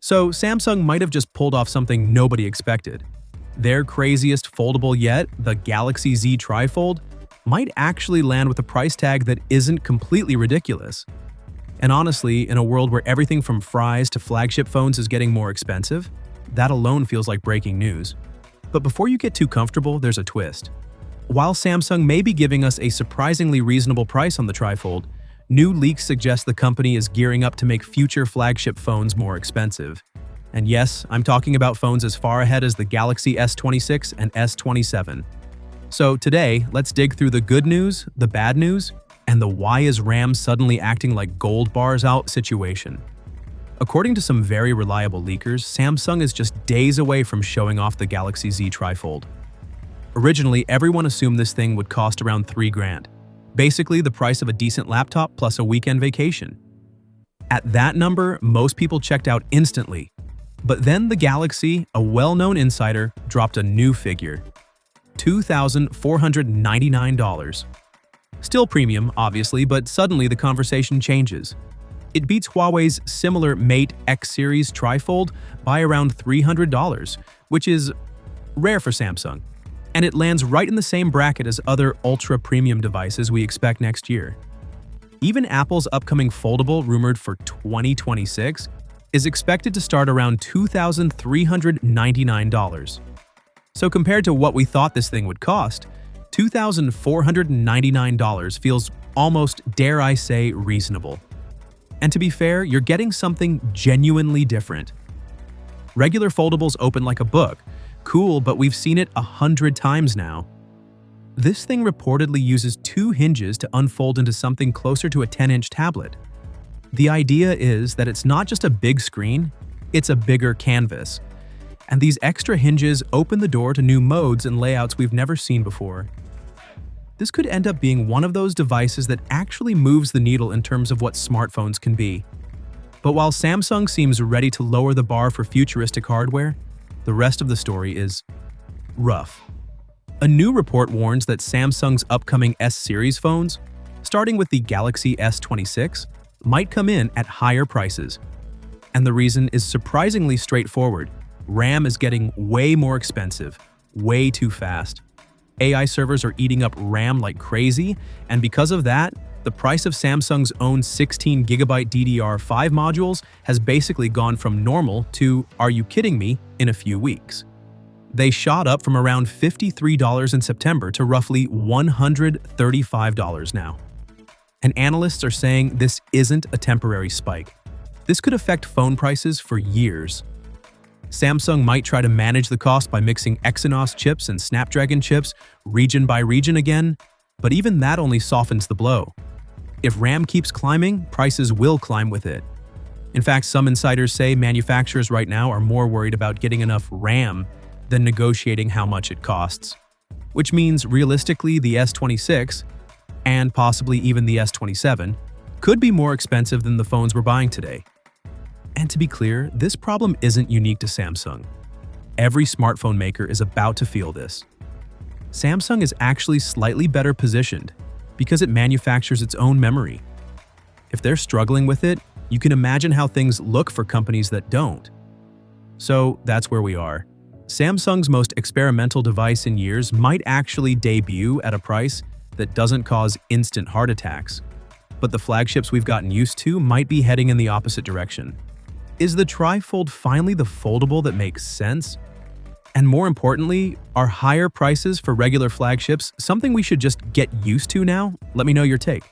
So Samsung might have just pulled off something nobody expected. Their craziest foldable yet, the Galaxy Z Trifold, might actually land with a price tag that isn't completely ridiculous. And honestly, in a world where everything from fries to flagship phones is getting more expensive, that alone feels like breaking news. But before you get too comfortable, there's a twist. While Samsung may be giving us a surprisingly reasonable price on the Trifold, new leaks suggest the company is gearing up to make future flagship phones more expensive. And yes, I'm talking about phones as far ahead as the Galaxy S26 and S27. So today, let's dig through the good news, the bad news, and the why is RAM suddenly acting like gold bars out situation. According to some very reliable leakers, Samsung is just days away from showing off the Galaxy Z Trifold. Originally, everyone assumed this thing would cost around $3,000, basically the price of a decent laptop plus a weekend vacation. At that number, most people checked out instantly. But then the Galaxy, a well-known insider, dropped a new figure: $2,499. Still premium, obviously, but suddenly the conversation changes. It beats Huawei's similar Mate X series Trifold by around $300, which is rare for Samsung. And it lands right in the same bracket as other ultra-premium devices we expect next year. Even Apple's upcoming foldable, rumored for 2026, is expected to start around $2,399. So compared to what we thought this thing would cost, $2,499 feels almost, dare I say, reasonable. And to be fair, you're getting something genuinely different. Regular foldables open like a book. Cool, but we've seen it 100 times now. This thing reportedly uses 2 hinges to unfold into something closer to a 10-inch tablet. The idea is that it's not just a big screen, it's a bigger canvas. And these extra hinges open the door to new modes and layouts we've never seen before. This could end up being one of those devices that actually moves the needle in terms of what smartphones can be. But while Samsung seems ready to lower the bar for futuristic hardware, the rest of the story is rough. A new report warns that Samsung's upcoming S-series phones, starting with the Galaxy S26, might come in at higher prices. And the reason is surprisingly straightforward. RAM is getting way more expensive, way too fast. AI servers are eating up RAM like crazy, and because of that, the price of Samsung's own 16GB DDR5 modules has basically gone from normal to, are you kidding me, in a few weeks. They shot up from around $53 in September to roughly $135 now. And analysts are saying this isn't a temporary spike. This could affect phone prices for years. Samsung might try to manage the cost by mixing Exynos chips and Snapdragon chips region by region again, but even that only softens the blow. If RAM keeps climbing, prices will climb with it. In fact, some insiders say manufacturers right now are more worried about getting enough RAM than negotiating how much it costs. Which means, realistically, the S26, and possibly even the S27, could be more expensive than the phones we're buying today. And to be clear, this problem isn't unique to Samsung. Every smartphone maker is about to feel this. Samsung is actually slightly better positioned because it manufactures its own memory. If they're struggling with it, you can imagine how things look for companies that don't. So that's where we are. Samsung's most experimental device in years might actually debut at a price that doesn't cause instant heart attacks. But the flagships we've gotten used to might be heading in the opposite direction. Is the Trifold finally the foldable that makes sense? And more importantly, are higher prices for regular flagships something we should just get used to now? Let me know your take.